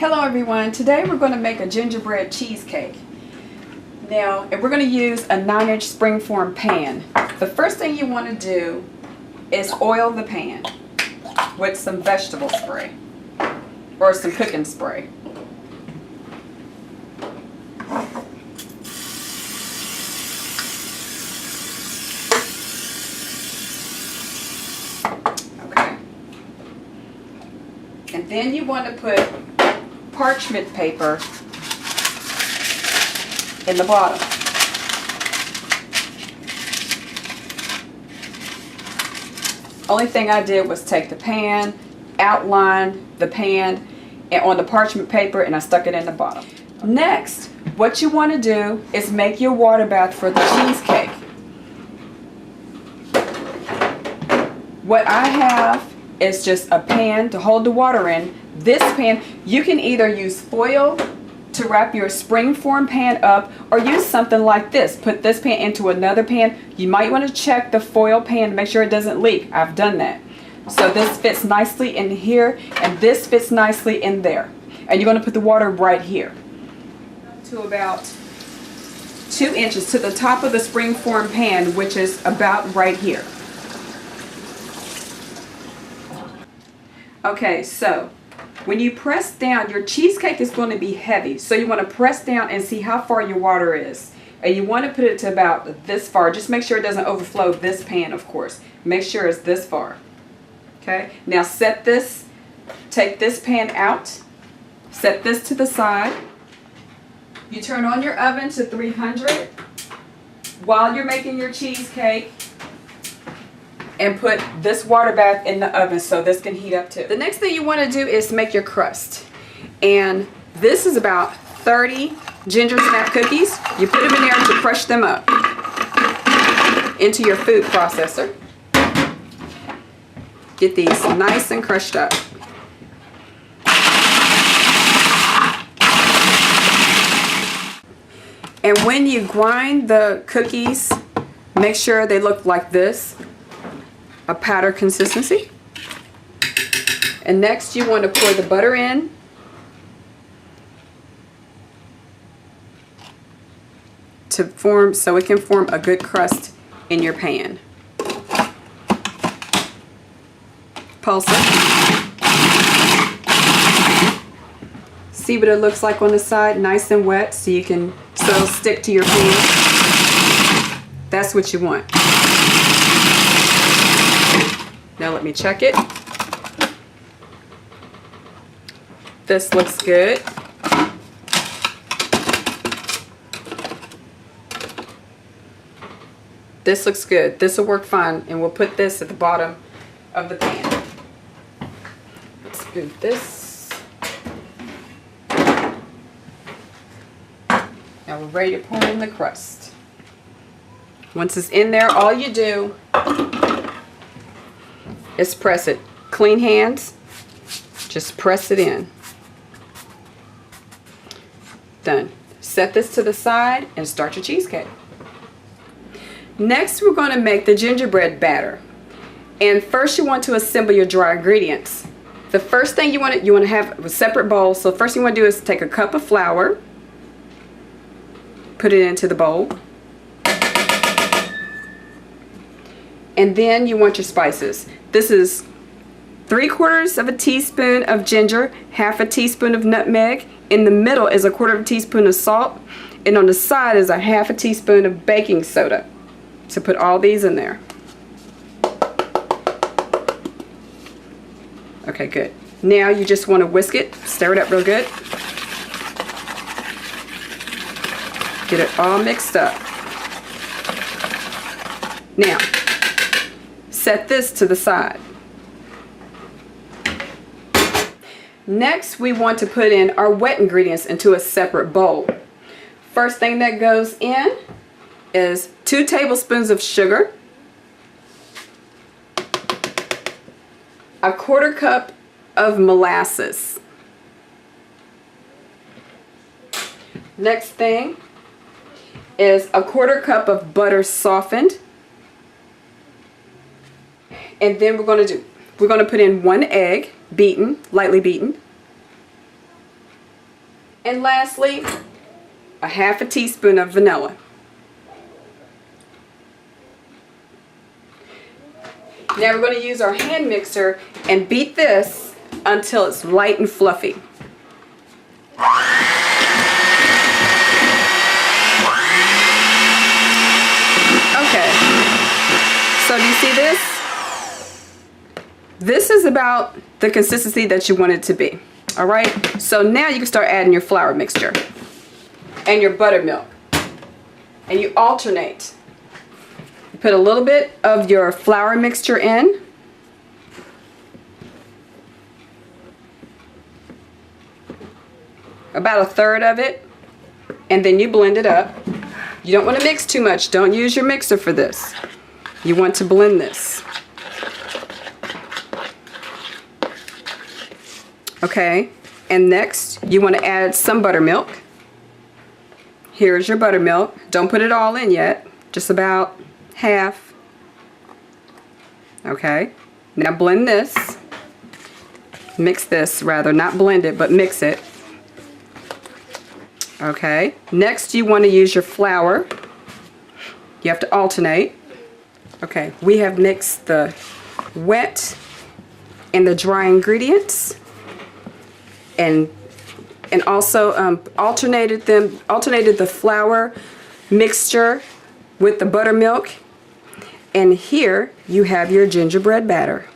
Hello everyone, today we're going to make a gingerbread cheesecake. Now, we're going to use a 9-inch springform pan. The first thing you want to do is oil the pan with some vegetable spray or some cooking spray. Okay. And then you want to put parchment paper in the bottom. Only thing I did was take the pan, outline the pan and on the parchment paper, and I stuck it in the bottom. Next, what you want to do is make your water bath for the cheesecake. What I have is just a pan to hold the water in. This pan, you can either use foil to wrap your springform pan up or use something like this. Put this pan into another pan. You might want to check the foil pan to make sure it doesn't leak. I've done that. So this fits nicely in here and this fits nicely in there. And you're going to put the water right here to about 2 inches to the top of the springform pan, which is about right here. Okay, so when you press down, your cheesecake is going to be heavy, so you want to press down and see how far your water is. And you want to put it to about this far. Just make sure it doesn't overflow this pan, of course. Make sure it's this far. Okay, now set this, take this pan out, set this to the side. You turn on your oven to 300 while you're making your cheesecake. And put this water bath in the oven so this can heat up too. The next thing you want to do is make your crust. And this is about 30 gingersnap cookies. You put them in there to crush them up into your food processor. Get these nice and crushed up. And when you grind the cookies, make sure they look like this. A powder consistency. And next you want to pour the butter in. To form, so it can form a good crust in your pan. Pulse it. See what it looks like on the side, nice and wet, so it'll stick to your pan. That's what you want. Now let me check it. This looks good. This looks good. This will work fine, and we'll put this at the bottom of the pan. Let's move this. Now we're ready to pour in the crust. Once it's in there, all you do is press it. Clean hands. Just press it in. Done. Set this to the side and start your cheesecake. Next, we're going to make the gingerbread batter. And first you want to assemble your dry ingredients. The first thing you want to have a separate bowl. So first thing you want to do is take a cup of flour. Put it into the bowl. And then you want your spices. This is 3/4 teaspoon of ginger, 1/2 teaspoon of nutmeg. In the middle is 1/4 teaspoon of salt, and on the side is 1/2 teaspoon of baking soda. So put all these in there. Okay, good. Now you just want to whisk it, stir it up real good. Get it all mixed up. Now, set this to the side. Next, we want to put in our wet ingredients into a separate bowl. First thing that goes in is 2 tablespoons of sugar, 1/4 cup of molasses. Next thing is 1/4 cup of butter softened. And then we're going to put in 1 egg, beaten, lightly beaten. And lastly, a half a teaspoon of vanilla. Now we're going to use our hand mixer and beat this until it's light and fluffy. Okay, so do you see this? This is about the consistency that you want it to be. Alright, so now you can start adding your flour mixture and your buttermilk. And you alternate. Put a little bit of your flour mixture in. About a third of it. And then you blend it up. You don't want to mix too much. Don't use your mixer for this. You want to blend this. Okay. And next, you want to add some buttermilk. Here's your buttermilk. Don't put it all in yet. Just about half. Okay, now blend this. Mix this, rather, not blend it, but mix it. Okay, next you want to use your flour. You have to alternate. Okay, we have mixed the wet and the dry ingredients, and also alternated the flour mixture with the buttermilk. And here you have your gingerbread batter.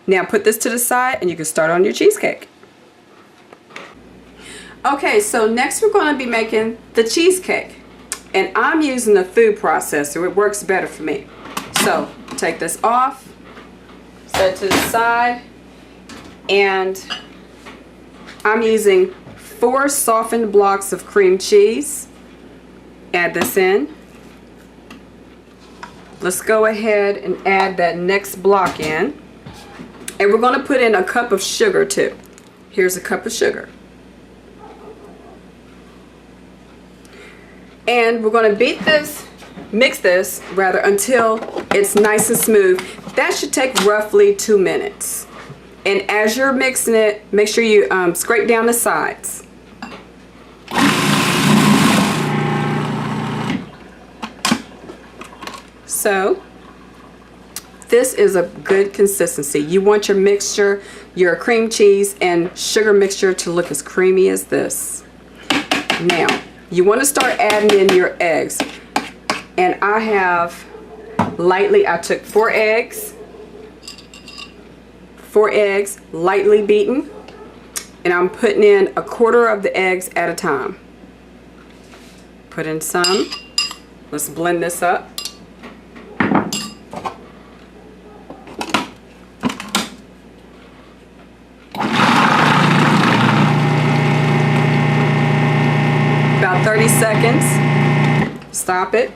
Now put this to the side and you can start on your cheesecake. Okay, so next we're going to be making the cheesecake. And I'm using the food processor. It works better for me. So take this off, set it to the side, and I'm using 4 softened blocks of cream cheese. Add this in. Let's go ahead and add that next block in. And we're going to put in a cup of sugar too. Here's a cup of sugar. And we're going to beat this, mix this rather, until it's nice and smooth. That should take roughly 2 minutes. And as you're mixing it, make sure you scrape down the sides. So this is a good consistency. You want your mixture, your cream cheese and sugar mixture, to look as creamy as this. Now you want to start adding in your eggs, and I have I took 4 eggs lightly beaten, and I'm putting in 1/4 of the eggs at a time. Put in some. Let's blend this up. About 30 seconds. Stop it.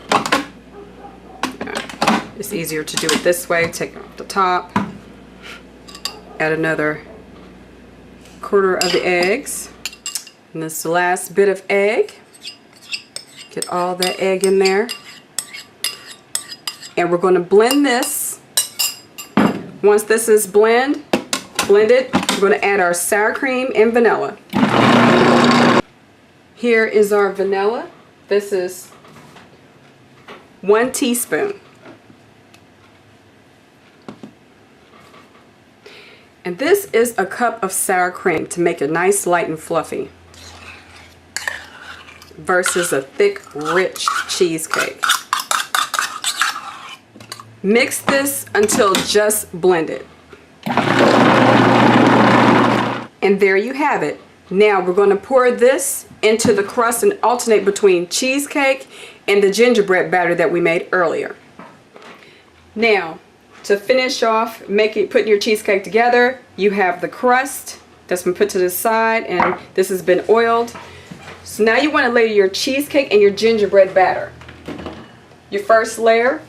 It's easier to do it this way. Take it off the top. Add another 1/4 of the eggs. And this is the last bit of egg. Get all that egg in there. And we're going to blend this. Once this is blended, we're going to add our sour cream and vanilla. Here is our vanilla. This is 1 teaspoon. And this is a cup of sour cream to make it nice, light, and fluffy, versus a thick, rich cheesecake. Mix this until just blended. And there you have it. Now we're going to pour this into the crust and alternate between cheesecake and the gingerbread batter that we made earlier. Now, to finish off putting your cheesecake together, you have the crust that's been put to the side, and this has been oiled. So now you want to layer your cheesecake and your gingerbread batter. Your first layer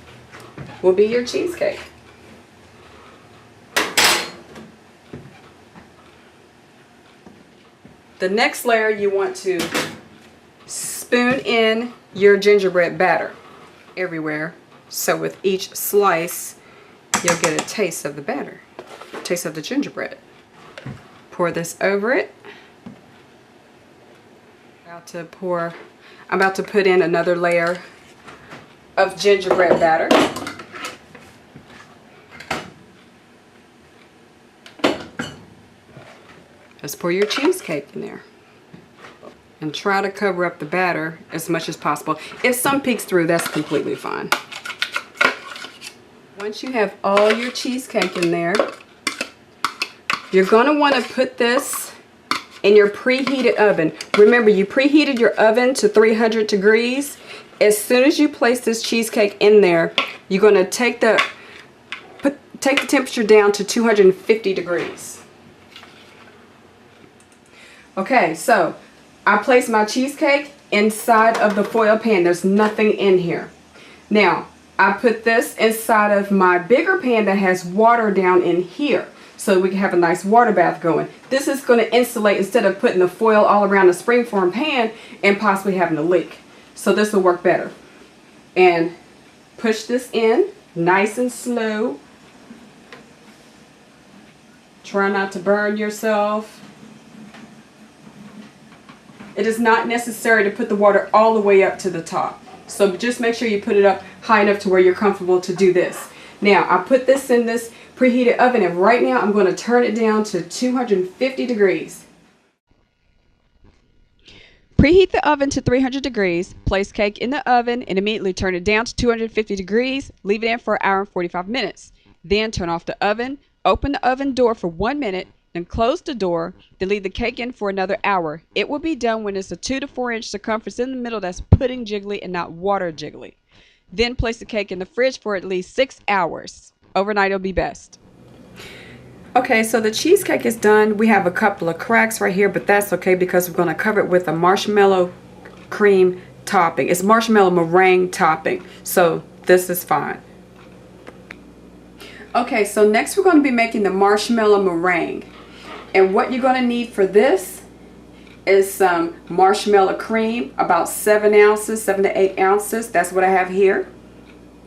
will be your cheesecake. The next layer, you want to spoon in your gingerbread batter everywhere. So with each slice, you'll get a taste of the batter, taste of the gingerbread. Pour this over it. I'm about to put in another layer of gingerbread batter. Just pour your cheesecake in there. And try to cover up the batter as much as possible. If some peeks through, that's completely fine. Once you have all your cheesecake in there, you're going to want to put this in your preheated oven. Remember, you preheated your oven to 300 degrees. As soon as you place this cheesecake in there, you're going to take the temperature down to 250 degrees. Okay, so I placed my cheesecake inside of the foil pan. There's nothing in here. Now, I put this inside of my bigger pan that has water down in here, so we can have a nice water bath going. This is going to insulate instead of putting the foil all around the springform pan and possibly having a leak. So this will work better. And push this in nice and slow. Try not to burn yourself. It is not necessary to put the water all the way up to the top. So just make sure you put it up high enough to where you're comfortable to do this. Now, I put this in this preheated oven, and right now I'm going to turn it down to 250 degrees. Preheat the oven to 300 degrees, place cake in the oven, and immediately turn it down to 250 degrees. Leave it in for an hour and 45 minutes. Then turn off the oven, open the oven door for 1 minute, then close the door, then leave the cake in for another hour. It will be done when it's a 2 to 4 inch circumference in the middle that's pudding jiggly and not water jiggly. Then place the cake in the fridge for at least 6 hours. Overnight will be best. Okay, so the cheesecake is done. We have a couple of cracks right here, but that's okay because we're going to cover it with a marshmallow cream topping. It's marshmallow meringue topping, so this is fine. Okay, so next we're going to be making the marshmallow meringue. And what you're going to need for this is some marshmallow cream, about 7 ounces, 7 to 8 ounces. That's what I have here.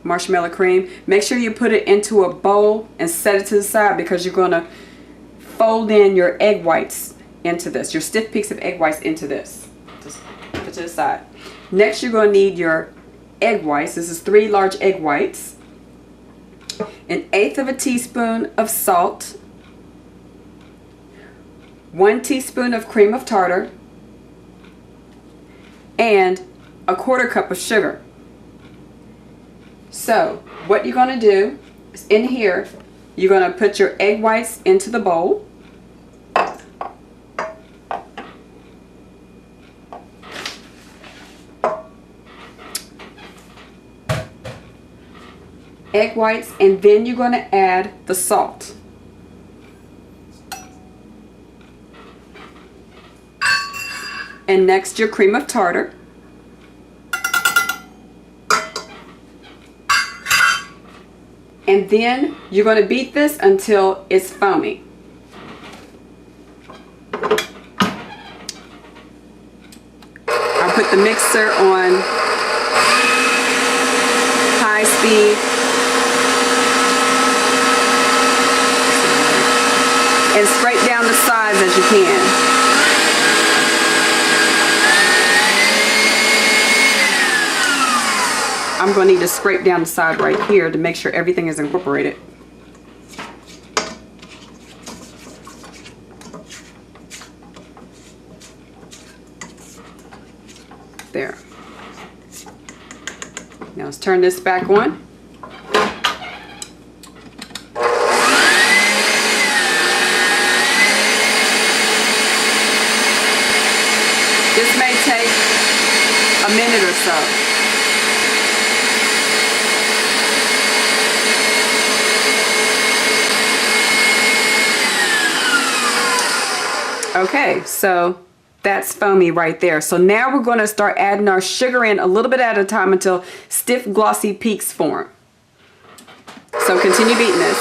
Marshmallow cream. Make sure you put it into a bowl and set it to the side because you're going to fold in your egg whites into this, your stiff peaks of egg whites into this. Just put it to the side. Next, you're going to need your egg whites. This is 3 large egg whites, 1/8 of a teaspoon of salt, 1 teaspoon of cream of tartar, and 1/4 cup of sugar. So what you're going to do is in here, you're going to put your egg whites into the bowl. Egg whites, and then you're going to add the salt. And next, your cream of tartar. And then you're going to beat this until it's foamy. I'll put the mixer on high speed. And scrape down the sides as you can. I'm going to need to scrape down the side right here to make sure everything is incorporated. There. Now let's turn this back on. This may take a minute or so. Okay, so that's foamy right there. So now we're going to start adding our sugar in a little bit at a time until stiff glossy peaks form. So continue beating this.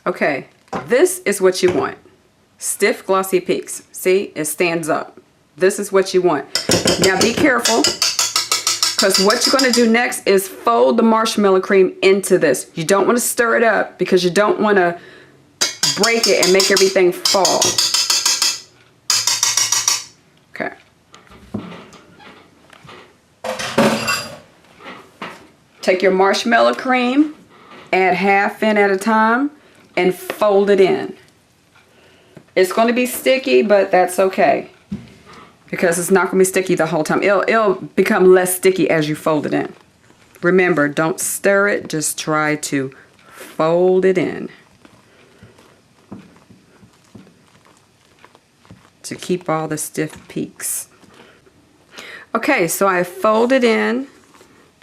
Okay, this is what you want. Stiff glossy peaks. See, it stands up. This is what you want. Now be careful, because what you're going to do next is fold the marshmallow cream into this. You don't want to stir it up because you don't want to break it and make everything fall. Okay. Take your marshmallow cream, add half in at a time, and fold it in. It's going to be sticky, but that's okay, because it's not going to be sticky the whole time. It'll become less sticky as you fold it in. Remember, don't stir it, just try to fold it in to keep all the stiff peaks. Okay, so I folded in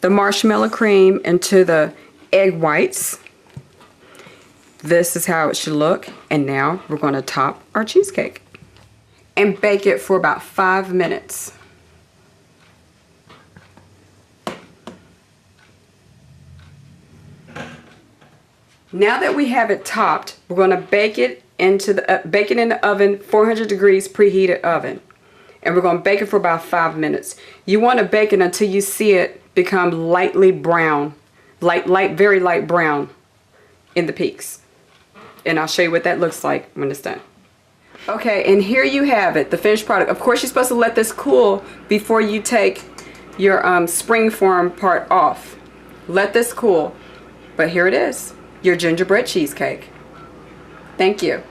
the marshmallow cream into the egg whites. This is how it should look. And now we're going to top our cheesecake and bake it for about 5 minutes. Now that we have it topped, we're going to bake it into the in the oven, 400 degrees preheated oven, and we're going to bake it for about 5 minutes. You want to bake it until you see it become lightly brown, very light brown in the peaks. And I'll show you what that looks like when it's done. Okay, and here you have it, the finished product. Of course, you're supposed to let this cool before you take your springform part off. Let this cool. But here it is, your gingerbread cheesecake. Thank you.